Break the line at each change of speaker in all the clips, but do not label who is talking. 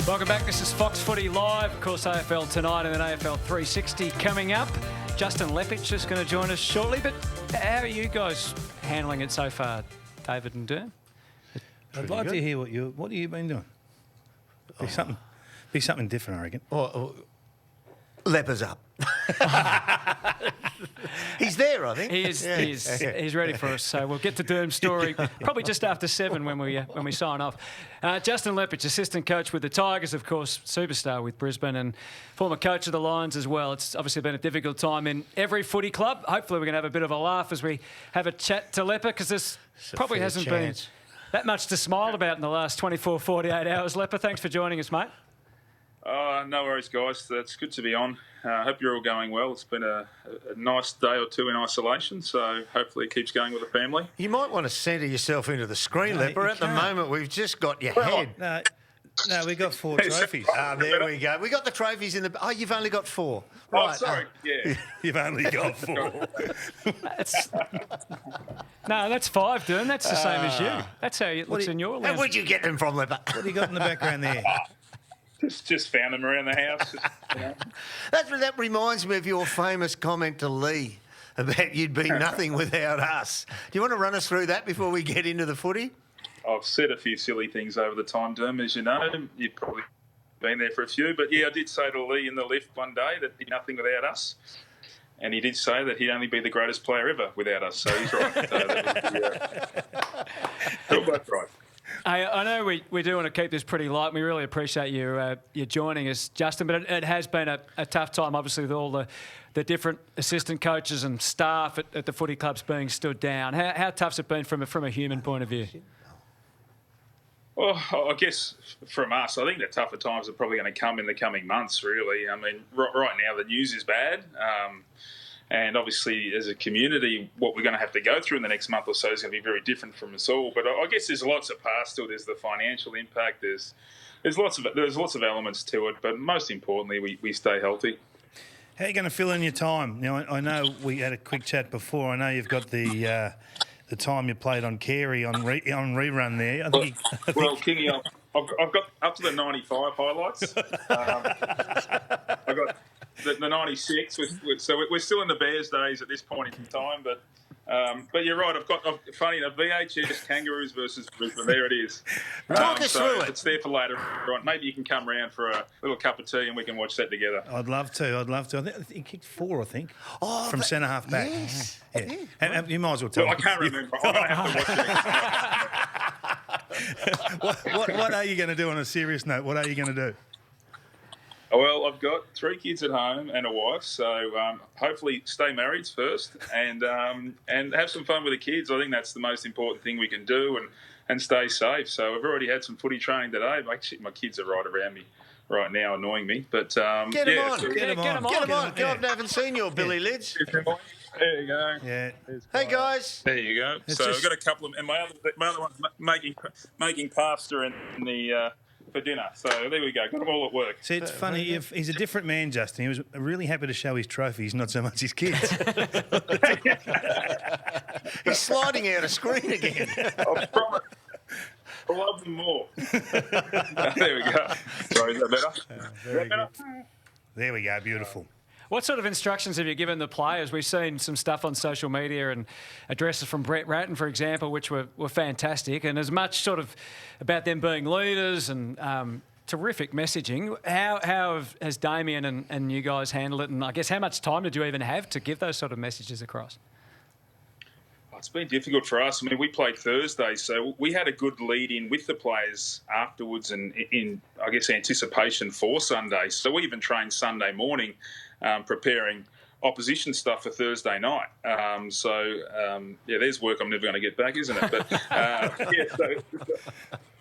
Welcome back. This is Fox Footy Live. Of course, AFL tonight and then AFL 360 coming up. Justin Leppitsch is going to join us shortly. But how are you guys handling it so far, David and Derm?
I'd like to hear what have you been doing? Be something different, I reckon.
Lepper's up. He's there, I think.
He is. Yeah. He's ready for us. So we'll get to Derm's story probably just after 7 when we sign off. Justin Leppitsch, assistant coach with the Tigers, of course, superstar with Brisbane and former coach of the Lions as well. It's obviously been a difficult time in every footy club. Hopefully we're going to have a bit of a laugh as we have a chat to Lepper, because this probably hasn't been that much to smile about in the last 24, 48 hours. Lepper, thanks for joining us, mate.
No worries, guys. It's good to be on. I hope you're all going well. It's been a nice day or two in isolation, so hopefully it keeps going with the family.
You might want to centre yourself into the screen, Lepper. At the moment, we've just got your head.
No, we got 4 trophies.
There we go. We got the trophies in the... Oh, you've only got 4.
Right. Oh, sorry. Yeah.
You've only got 4.
No, that's 5, Derm. That's the same as you. That's how it looks in your lens.
Where'd you get them from, Lepper?
What do you got in the background there?
Just found them around the house.
That reminds me of your famous comment to Leigh about you'd be nothing without us. Do you want to run us through that before we get into the footy?
I've said a few silly things over the time, Derm, as you know. You've probably been there for a few. But, yeah, I did say to Leigh in the lift one day that he'd be nothing without us. And he did say that he'd only be the greatest player ever without us. So he's right. We're both right.
I know we do want to keep this pretty light. We really appreciate you joining us, Justin, but it has been a tough time, obviously, with all the different assistant coaches and staff at the footy clubs being stood down. How tough's it been from a human point of view?
Well, I guess from us, I think the tougher times are probably going to come in the coming months, really. I mean, right now the news is bad. And obviously, as a community, what we're going to have to go through in the next month or so is going to be very different from us all. But I guess there's lots of parts to it. There's the financial impact. There's lots of elements to it. But most importantly, we stay healthy.
How are you going to fill in your time? Now, I know we had a quick chat before. I know you've got the time you played on Carey on rerun there.
Well, Kingy, I've got up to the 95 highlights. I got the 96, so we're still in the Bears days at this point in time. But you're right. I've got funny enough, VHS Kangaroos versus Brisbane. There it is.
Talk us through it.
It's there for later on. Maybe you can come round for a little cup of tea and we can watch that together.
I'd love to. I think he kicked 4, I think, from centre half back.
Yes.
Yeah. And you might as well tell me.
I can't remember. I'm going to have to watch it.
What are you going to do on a serious note? What are you going to do?
Well, I've got 3 kids at home and a wife, so hopefully stay married first and have some fun with the kids. I think that's the most important thing we can do and stay safe. So I've already had some footy training today. Actually, my kids are right around me right now, annoying me. But
get them on.
Get them on.
God, I haven't seen your Billy Lids.
There you go.
Yeah.
Hey, guys.
There you go. So I've got a couple of, and my other one's making pasta in the. For dinner. So there we go. Got them all at work.
See, it's funny. He's a different man, Justin. He was really happy to show his trophies, not so much his kids.
He's sliding out of screen again.
I promise. I love them more. There we go. Sorry, is that better?
Very good. There we go. Beautiful.
What sort of instructions have you given the players? We've seen some stuff on social media and addresses from Brett Ratton, for example, which were fantastic. And as much sort of about them being leaders and terrific messaging. How has Damien and you guys handled it? And I guess how much time did you even have to give those sort of messages across?
It's been difficult for us. I mean, we played Thursday, so we had a good lead in with the players afterwards and in, I guess, anticipation for Sunday. So we even trained Sunday morning preparing opposition stuff for Thursday night. There's work I'm never going to get back, isn't it? But,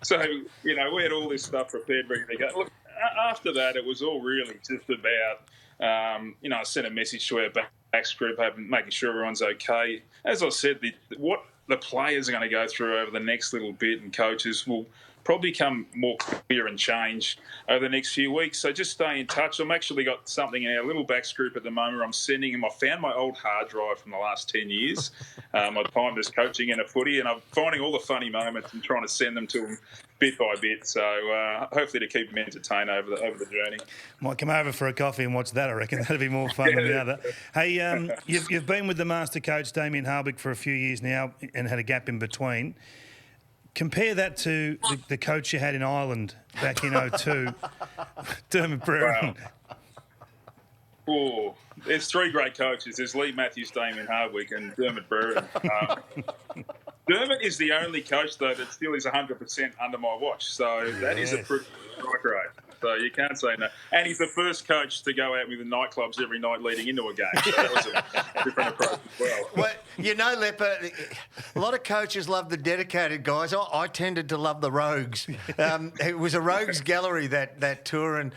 so, you know, we had all this stuff prepared, ready to go. Look, after that, it was all really just about, I sent a message to our backs group, making sure everyone's okay. As I said, what the players are going to go through over the next little bit and coaches will probably become more clear and change over the next few weeks. So just stay in touch. I've actually got something in our little backs group at the moment where I'm sending them. I found my old hard drive from the last 10 years. My time as coaching in a footy, and I'm finding all the funny moments and trying to send them to them bit by bit. So hopefully to keep them entertained over the journey.
Might come over for a coffee and watch that, I reckon. That'd be more fun than the other. Hey, you've been with the master coach, Damien Harbick, for a few years now and had a gap in between. Compare that to the coach you had in Ireland back in 2002, Dermot Brereton.
Wow. Oh, there's three great coaches. There's Leigh Matthews, Damien Hardwick, and Dermot Brereton. Dermot is the only coach, though, that still is 100% under my watch. So that is a pretty strike rate. So you can't say no. And he's the first coach to go out with the nightclubs every night leading into a game. So that was a different approach as well.
Well, you know, Lepper, a lot of coaches love the dedicated guys. I tended to love the rogues. It was a rogues gallery, that tour, and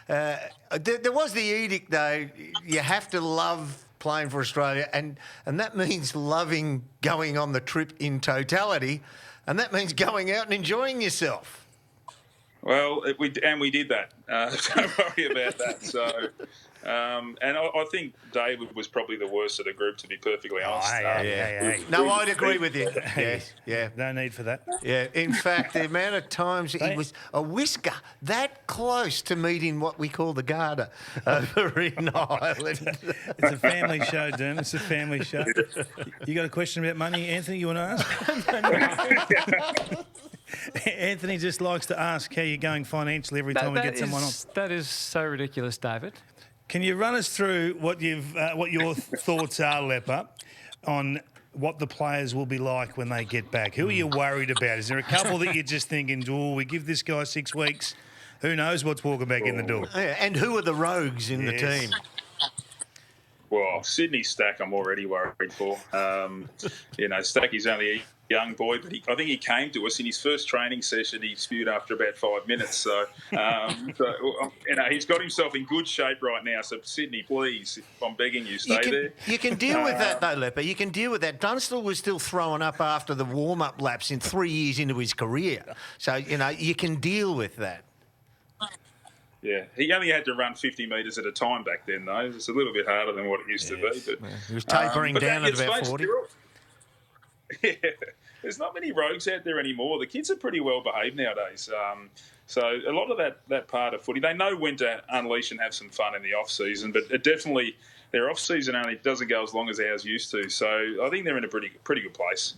there was the edict, though. You have to love playing for Australia, and that means loving going on the trip in totality, and that means going out and enjoying yourself.
Well, we did that. Don't worry about that. So, and I think David was probably the worst of the group, to be perfectly honest.
No, I'd agree with you. Yes, yeah.
No need for that.
Yeah, in fact, the amount of times he was a whisker that close to meeting what we call the Garter over in Ireland.
It's a family show, Derm. It's a family show. You got a question about money, Anthony, you want to ask? Anthony just likes to ask how you're going financially every time we get someone on.
That is so ridiculous, David.
Can you run us through what your thoughts are, Lepper, on what the players will be like when they get back? Who are you worried about? Is there a couple that you're just thinking, oh, we give this guy 6 weeks, who knows what's walking back in the door?
Yeah, and who are the rogues in the team?
Well, Sydney Stack, I'm already worried for. Stacky's only a young boy, but I think he came to us in his first training session. He spewed after about 5 minutes. So, he's got himself in good shape right now. So, Sydney, please, I'm begging you, stay there.
You can deal with that, though, Lepper. You can deal with that. Dunstall was still throwing up after the warm-up laps in 3 years into his career. So, you can deal with that.
Yeah, he only had to run 50 metres at a time back then, though. It's a little bit harder than what it used to be. But
he was tapering down at about 40.
Yeah, there's not many rogues out there anymore. The kids are pretty well behaved nowadays. So a lot of that part of footy, they know when to unleash and have some fun in the off-season, but it definitely their off-season only doesn't go as long as ours used to. So I think they're in a pretty good place.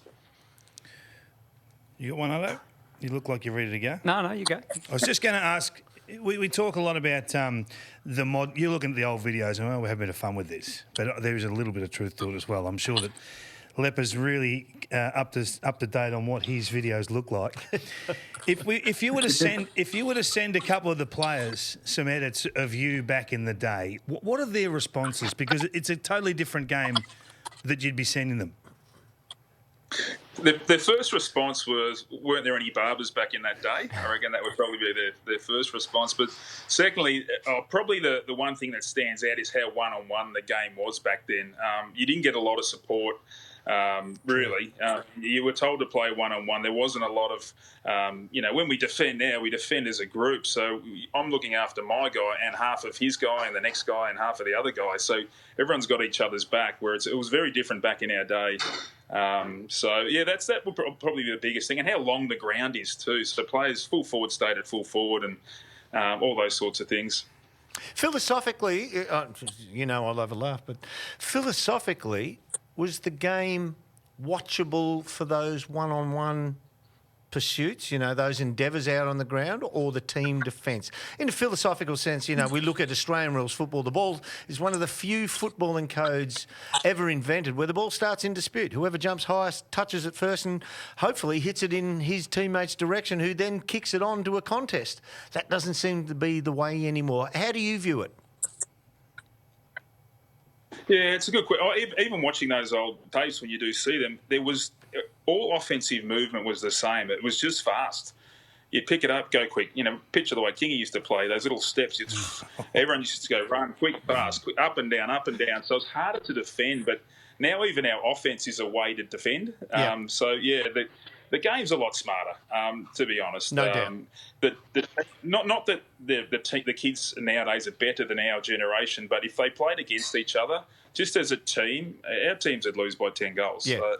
You got one other? You look like you're ready to go.
No, you go.
I was just going to ask, we talk a lot about the mod. You're looking at the old videos and we're having a bit of fun with this, but there is a little bit of truth to it as well. I'm sure that Lepper's really up to date on what his videos look like. If you were to send a couple of the players some edits of you back in the day, what are their responses? Because it's a totally different game that you'd be sending them.
The first response was, weren't there any barbers back in that day? I reckon that would probably be their first response. But secondly, probably the one thing that stands out is how one-on-one the game was back then. You didn't get a lot of support. Really. You were told to play one-on-one. There wasn't a lot of, when we defend now, we defend as a group. So I'm looking after my guy and half of his guy and the next guy and half of the other guy. So everyone's got each other's back, where it was very different back in our day. That would probably be the biggest thing. And how long the ground is too. So players full forward stayed at full forward and all those sorts of things.
Philosophically, I love a laugh, but philosophically, was the game watchable for those one-on-one pursuits, those endeavours out on the ground, or the team defence? In a philosophical sense, we look at Australian rules football. The ball is one of the few footballing codes ever invented where the ball starts in dispute. Whoever jumps highest touches it first and hopefully hits it in his teammate's direction, who then kicks it on to a contest. That doesn't seem to be the way anymore. How do you view it?
Yeah, it's a good question. Even watching those old tapes, when you do see them, there was all offensive movement was the same. It was just fast. You'd pick it up, go quick. Picture the way Kingy used to play, those little steps. Everyone used to go run, quick, fast, quick, up and down, up and down. So it's harder to defend, but now even our offense is a way to defend. The game's a lot smarter, to be honest.
No doubt.
Not that the kids nowadays are better than our generation, but if they played against each other, just as a team, our teams would lose by 10 goals.
Yeah.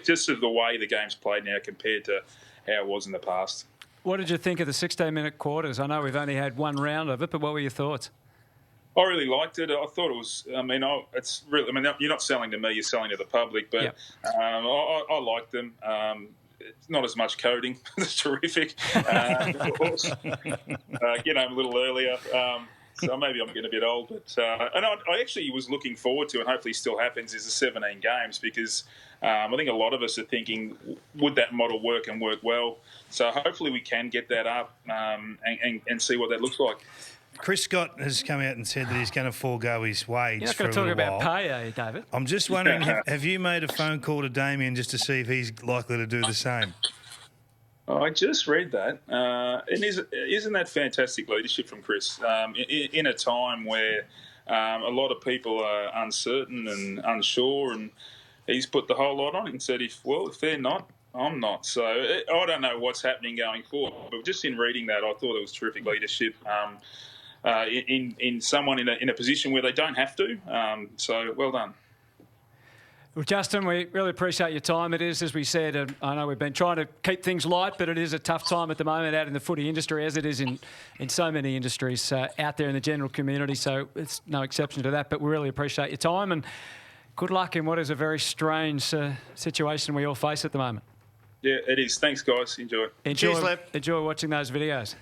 Just the way the game's played now compared to how it was in the past.
What did you think of the 16-minute quarters? I know we've only had one round of it, but what were your thoughts?
I really liked it. I thought it was. It's really. You're not selling to me; you're selling to the public. But
Yep.
I liked them. It's not as much coding. It's terrific. Of course, get home a little earlier. So maybe I'm getting a bit old, but and I actually was looking forward to, and hopefully still happens, is the 17 games because I think a lot of us are thinking, would that model work and work well? So hopefully we can get that up and see what that looks like.
Chris Scott has come out and said that he's going to forego his wage
You're not
for a
going to
little
talk
while.
about pay, are you, David?
I'm just wondering, have you made a phone call to Damien just to see if he's likely to do the same?
I just read that. And isn't that fantastic leadership from Chris? In a time where a lot of people are uncertain and unsure, and he's put the whole lot on and said, if they're not, I'm not. So I don't know what's happening going forward. But just in reading that, I thought it was terrific leadership in someone in a position where they don't have to. So well done.
Well, Justin, we really appreciate your time. It is, as we said, I know we've been trying to keep things light, but it is a tough time at the moment out in the footy industry, as it is in so many industries out there in the general community. So it's no exception to that, but we really appreciate your time and good luck in what is a very strange situation we all face at the moment.
Yeah, it is. Thanks, guys. Enjoy.
Cheers, Lep.
Enjoy watching those videos.